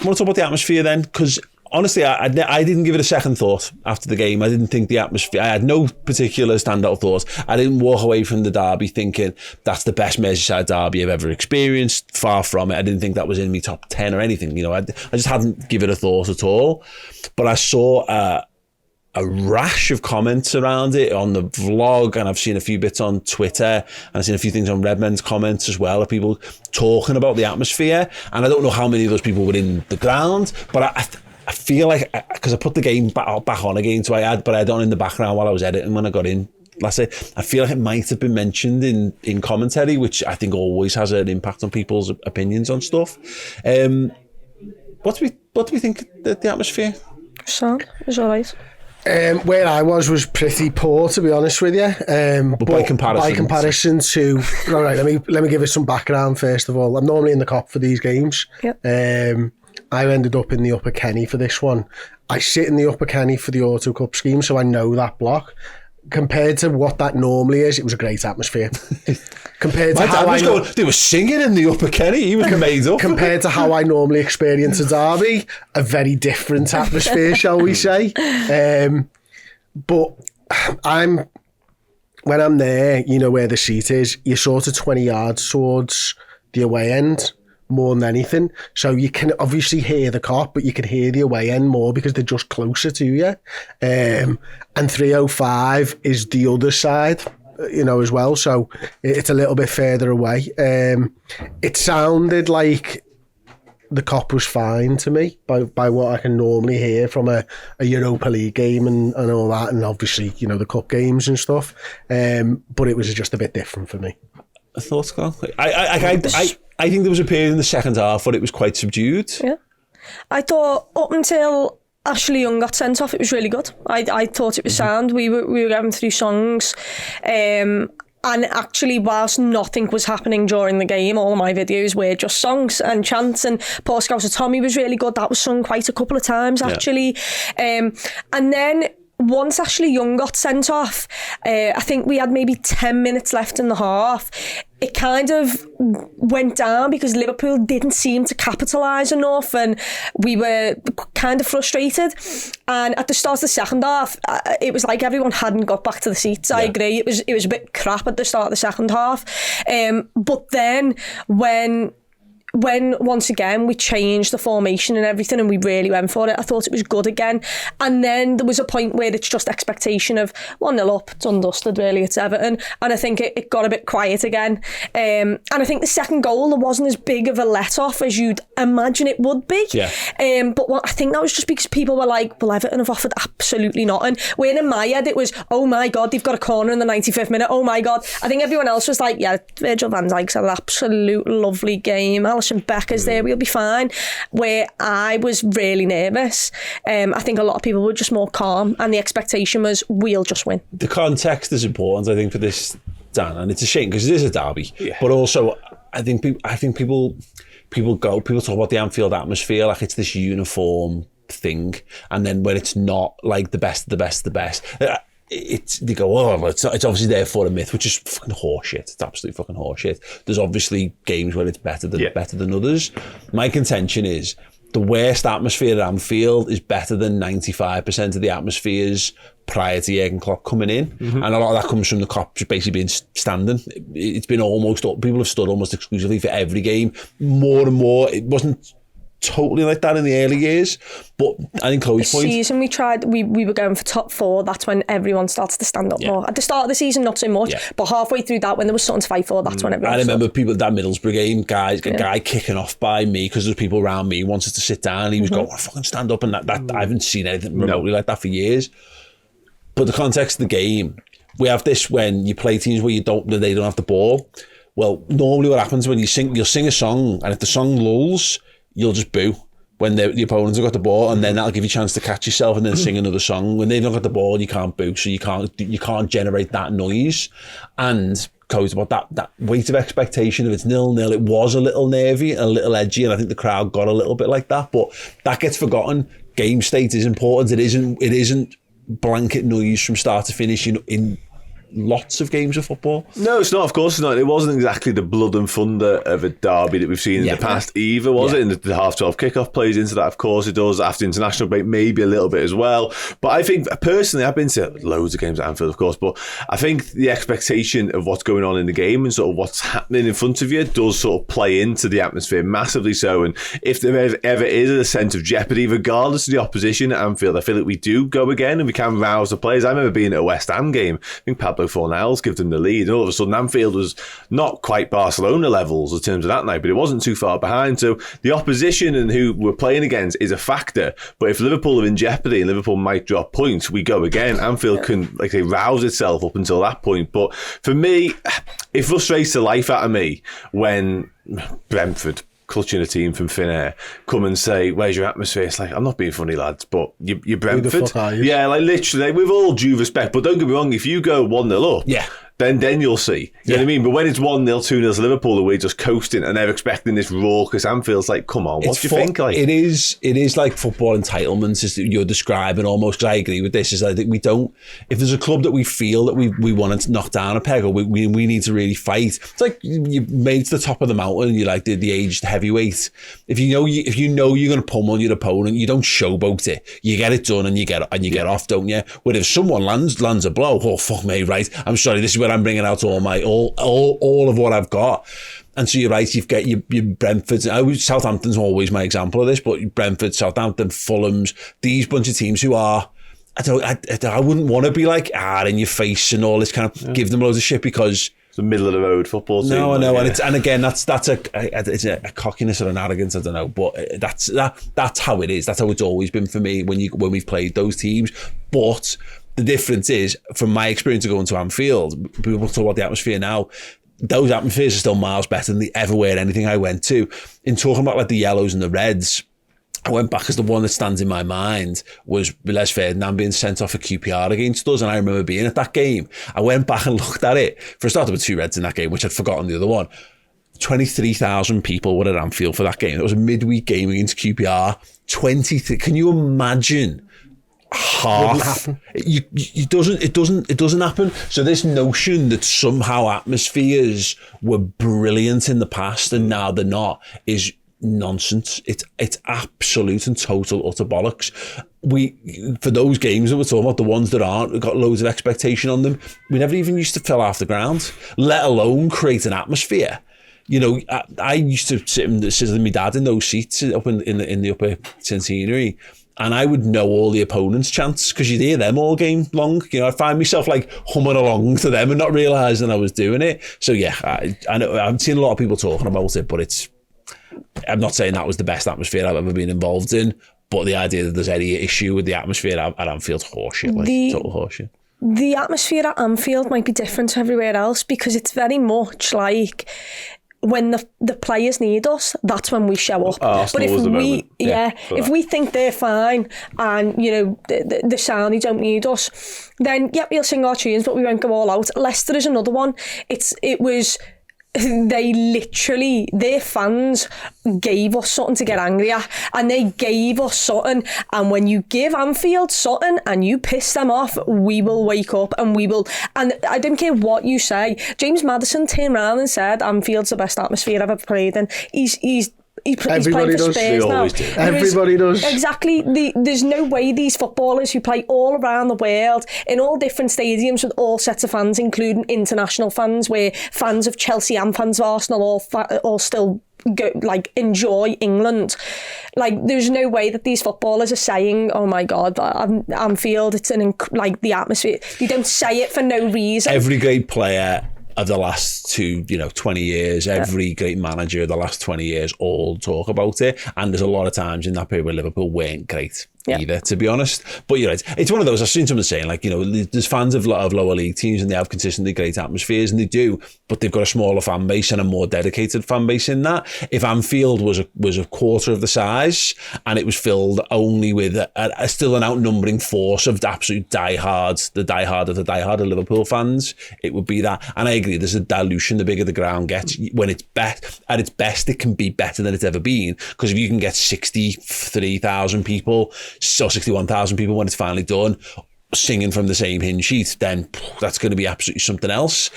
want to talk about the atmosphere then, because honestly, I didn't give it a second thought after the game. I didn't think the atmosphere, I had no particular standout thoughts. I didn't walk away from the derby thinking that's the best Merseyside derby I've ever experienced. Far from it. I didn't think that was in my top 10 or anything. You know, I just hadn't given it a thought at all. But I saw a rash of comments around it on the vlog, and I've seen a few bits on Twitter, and I've seen a few things on Redmen's comments as well, of people talking about the atmosphere. And I don't know how many of those people were in the ground, but I feel like, because I put the game back on again, but I had on in the background while I was editing when I got in last night. I feel like it might have been mentioned in commentary, which I think always has an impact on people's opinions on stuff. What do we think of the atmosphere? Sound, it was all right. Where I was pretty poor, to be honest with you. But by comparison to, all right, let me give it some background first of all. I'm normally in the Cop for these games. Yep. I ended up in the Upper Kenny for this one. I sit in the Upper Kenny for the Auto Cup scheme, so I know that block. Compared to what that normally is, it was a great atmosphere. Compared to how they were singing in the Upper Kenny. He was made up. Compared to how I normally experience a derby, a very different atmosphere, shall we say? But when I'm there, you know where the seat is. You're sort of 20 yards towards the away end, more than anything. So you can obviously hear the Cop, but you can hear the away end more because they're just closer to you. And 305 is the other side, you know, as well. So it's a little bit further away. It sounded like the Cop was fine to me by what I can normally hear from a Europa League game and all that. And obviously, you know, the cup games and stuff. But it was just a bit different for me. Thoughts, Carl? I think there was a period in the second half where it was quite subdued. Yeah. I thought up until Ashley Young got sent off, it was really good. I thought it was sound. We were going through songs. And actually, whilst nothing was happening during the game, all of my videos were just songs and chants. And Paul Scouser Tommy was really good. That was sung quite a couple of times, actually. Yeah. And then once Ashley Young got sent off, I think we had maybe 10 minutes left in the half. It kind of went down because Liverpool didn't seem to capitalise enough, and we were kind of frustrated. And at the start of the second half, it was like everyone hadn't got back to the seats. I agree. It was a bit crap at the start of the second half. But then when once again we changed the formation and everything and we really went for it, I thought it was good again. And then there was a point where it's just expectation of 1-0 up, it's undusted really, it's Everton, and I think it got a bit quiet again. And I think the second goal, there wasn't as big of a let-off as you'd imagine it would be. But I think that was just because people were like, well, Everton have offered absolutely nothing. Where in my head it was, oh my God, they've got a corner in the 95th minute, oh my God. I think everyone else was like, yeah, Virgil van Dijk's had an absolute lovely game, and Becker's there, we'll be fine. Where I was really nervous. I think a lot of people were just more calm, and the expectation was we'll just win. The context is important, I think, for this, Dan, and it's a shame because it is a derby. But also, I think people talk about the Anfield atmosphere like it's this uniform thing, and then when it's not like the best, they go, oh, it's obviously therefore a myth, which is fucking horseshit. It's absolutely fucking horseshit. There's obviously games where it's better than others. My contention is the worst atmosphere at Anfield is better than 95% of the atmospheres prior to Jurgen Klopp coming in. And a lot of that comes from the Klopp just basically being standing. It's been people have stood almost exclusively for every game. More and more, it wasn't totally like that in the early years, but I think Chloe's point. The season we were going for top 4. That's when everyone started to stand up more. At the start of the season, not so much, but halfway through that, when there was something to fight for, that's when everyone. I remember people at that Middlesbrough game, a guy kicking off by me because there's people around me who wanted to sit down. And he was going, "Oh, fucking stand up!" And that I haven't seen anything remotely like that for years. But the context of the game, we have this when you play teams where they don't have the ball. Well, normally what happens when you'll sing a song, and if the song lulls, you'll just boo when the opponents have got the ball, and then that'll give you a chance to catch yourself and then sing another song. When they've not got the ball, you can't boo, so you can't generate that noise. And Cody's about that weight of expectation. If it's 0-0, it was a little nervy and a little edgy, and I think the crowd got a little bit like that. But that gets forgotten. Game state is important. It isn't blanket noise from start to finish in lots of games of football. No, it's not. Of course, it's not. It wasn't exactly the blood and thunder of a derby that we've seen in the past either, was it? And the half-12 kickoff plays into that. Of course, it does. After international break, maybe a little bit as well. But I think personally, I've been to loads of games at Anfield, of course, but I think the expectation of what's going on in the game and sort of what's happening in front of you does sort of play into the atmosphere massively so. And if there ever is a sense of jeopardy, regardless of the opposition at Anfield, I feel like we do go again and we can rouse the players. I remember being at a West Ham game. I think Pablo Fornals gave them the lead, and all of a sudden Anfield was not quite Barcelona levels in terms of that night, but it wasn't too far behind. So the opposition and who we're playing against is a factor. But if Liverpool are in jeopardy and Liverpool might drop points, we go again. Anfield can, like they rouse itself up until that point. But for me, it frustrates the life out of me when Brentford, clutching a team from thin air, come and say, where's your atmosphere? It's like, I'm not being funny, lads, but you're Brentford. Who the fuck are you? Yeah, like literally, with all due respect, but don't get me wrong, if you go 1-0 up, then you'll see. You know what I mean? But when it's 1-0, 2-0 to Liverpool, the way just coasting and they're expecting this raucous Anfield, it's like, come on, what do you think? Like, it is like football entitlements, as you're describing almost, because I agree with this, is I think we don't, if there's a club that we feel that we want to knock down a peg, or we need to really fight, it's like you made it to the top of the mountain and you're like the aged heavyweight. If you know you're going to pummel your opponent, you don't showboat it. You get it done and you get off, don't you? Where if someone lands a blow, oh fuck me, right, I'm sorry, this is where I'm bringing out all of what I've got. And so you're right, you've got your Brentford. Southampton's always my example of this, but Brentford, Southampton, Fulham's, these bunch of teams who are, I wouldn't want to be like in your face and all this kind of give them loads of shit because it's a middle of the road football team. No, I know, and again that's it's a cockiness or an arrogance, I don't know, but that's how it is. That's how it's always been for me when we've played those teams. But the difference is, from my experience of going to Anfield, people talk about the atmosphere now, those atmospheres are still miles better than they ever were anything I went to. In talking about like the yellows and the reds, I went back as the one that stands in my mind was Les Ferdinand being sent off for QPR against us, and I remember being at that game. I went back and looked at it. For a start, there were 2 reds in that game, which I'd forgotten the other one. 23,000 people were at Anfield for that game. It was a midweek game against QPR. Can you imagine? Half. It doesn't happen. So this notion that somehow atmospheres were brilliant in the past and now they're not is nonsense. It's absolute and total utter bollocks. For those games that we're talking about, the ones that aren't, got loads of expectation on them, we never even used to fill half the ground, let alone create an atmosphere. You know, I used to sit with my dad in those seats up in the upper centenary, and I would know all the opponents' chants because you'd hear them all game long. You know, I'd find myself like humming along to them and not realising I was doing it. So yeah, I know I've seen a lot of people talking about it, but I'm not saying that was the best atmosphere I've ever been involved in. But the idea that there's any issue with the atmosphere at Anfield's horseshit, total horseshit. The atmosphere at Anfield might be different to everywhere else because it's very much like, when the players need us, that's when we show up. But if we think they're fine and, you know, the Saudis don't need us, then we'll sing our tunes, but we won't go all out. Leicester is another one. They literally, their fans gave us something to get angry at, and they gave us something, and when you give Anfield something and you piss them off, we will wake up and I don't care what you say. James Maddison turned around and said Anfield's the best atmosphere I've ever played in. He's playing for Spurs now. Everybody does. Exactly. There's no way these footballers who play all around the world in all different stadiums with all sets of fans, including international fans, where fans of Chelsea and fans of Arsenal all still go, like, enjoy England. Like, there's no way that these footballers are saying, oh my God, Anfield, it's the atmosphere. They don't say it for no reason. Every great player of the last 20 years, every great manager of the last 20 years all talk about it. And there's a lot of times in that period where Liverpool weren't great either, to be honest. But you're right. It's one of those, I've seen someone saying, like, you know, there's fans of lower league teams and they have consistently great atmospheres, and they do, but they've got a smaller fan base and a more dedicated fan base in that. If Anfield was a quarter of the size and it was filled only with still an outnumbering force of the absolute diehards, the diehard of Liverpool fans, it would be that. And I agree, there's a dilution the bigger the ground gets. When it's at its best, it can be better than it's ever been, because if you can get 63,000 people, so 61,000 people when it's finally done, singing from the same hymn sheet, then that's going to be absolutely something else.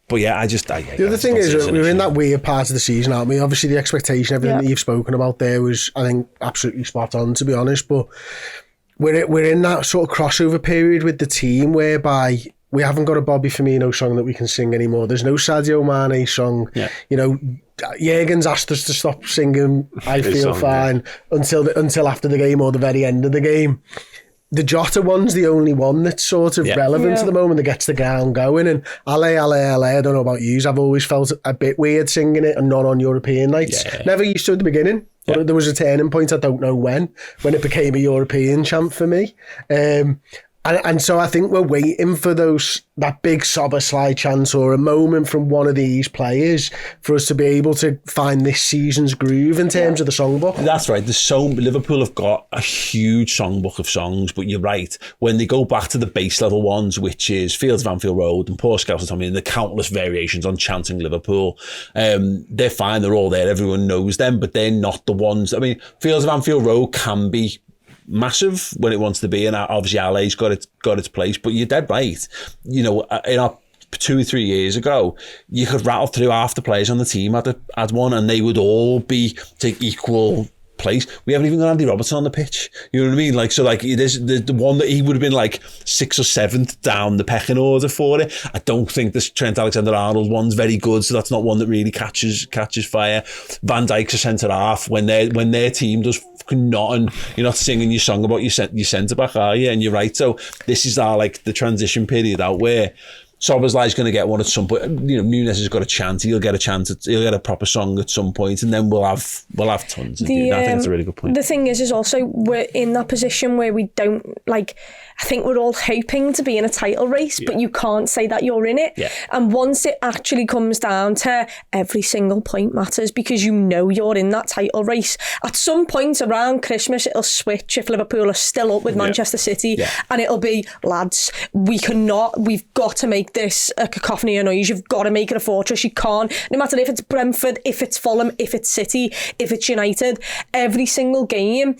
But yeah, the other thing is, we're in that weird part of the season, aren't we? Obviously, the expectation, everything that you've spoken about there was, I think, absolutely spot on, to be honest. But we're in that sort of crossover period with the team whereby we haven't got a Bobby Firmino song that we can sing anymore. There's no Sadio Mane song. Yeah. You know, Jurgen's asked us to stop singing I Feel Fine until after the game or the very end of the game. The Jota one's the only one that's sort of relevant at the moment that gets the ground going. And Ale, Ale, Ale, I don't know about you, I've always felt a bit weird singing it and not on European nights. Yeah. Never used to at the beginning, but there was a turning point, I don't know when it became a European chant for me. And so I think we're waiting for that big Szoboszlai chance or a moment from one of these players for us to be able to find this season's groove in terms of the songbook. That's right. Liverpool have got a huge songbook of songs, but you're right. When they go back to the base level ones, which is Fields of Anfield Road and Poor Scouts and Tommy, and the countless variations on chanting Liverpool, they're fine. They're all there. Everyone knows them, but they're not the ones. I mean, Fields of Anfield Road can be massive when it wants to be, and obviously LA's got its place, but you're dead right. You know, in our 2 or 3 years ago, you could rattle through half the players on the team had one, and they would all take equal place. We haven't even got Andy Robertson on the pitch. You know what I mean? Like, so like there's the one that he would have been like 6th or 7th down the pecking order for it. I don't think this Trent Alexander-Arnold one's very good, so that's not one that really catches fire. Van Dijk's a centre half. When their team does fucking nothing, you're not singing your song about your centre back, are you? And you're right. So this is our like the transition period out where Szoboszlai's going to get one at some point. You know, Nunes has got a chance. He'll get a proper song at some point, and then we'll have tons. I think that's a really good point. The thing is also we're in that position where we don't like. I think we're all hoping to be in a title race, but you can't say that you're in it. Yeah. And once it actually comes down to every single point matters because you know you're in that title race. At some point around Christmas, it'll switch if Liverpool are still up with Manchester City, and it'll be, lads, we've got to make this a cacophony of noise. You've got to make it a fortress. You can't, no matter if it's Brentford, if it's Fulham, if it's City, if it's United, every single game,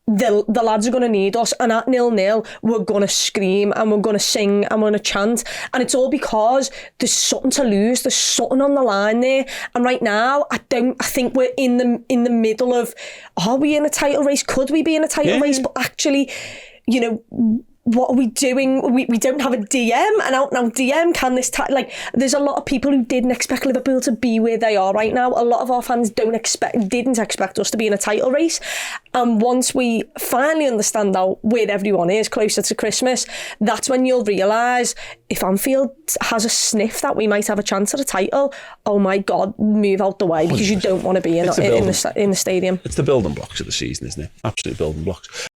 the lads are going to need us, and at 0-0 we're going to scream and we're going to sing and we're going to chant, and it's all because there's something to lose, there's something on the line there. And right now I think we're in the middle of, are we in a title race? Could we be in a title race? But actually, you know, what are we doing? We don't have a DM, an out and out DM. Can this there's a lot of people who didn't expect Liverpool to be where they are right now. A lot of our fans didn't expect us to be in a title race. And once we finally understand out where everyone is closer to Christmas, that's when you'll realise if Anfield has a sniff that we might have a chance at a title, oh my God, move out the way, because you don't want to be in the stadium. It's the building blocks of the season, isn't it? Absolute building blocks.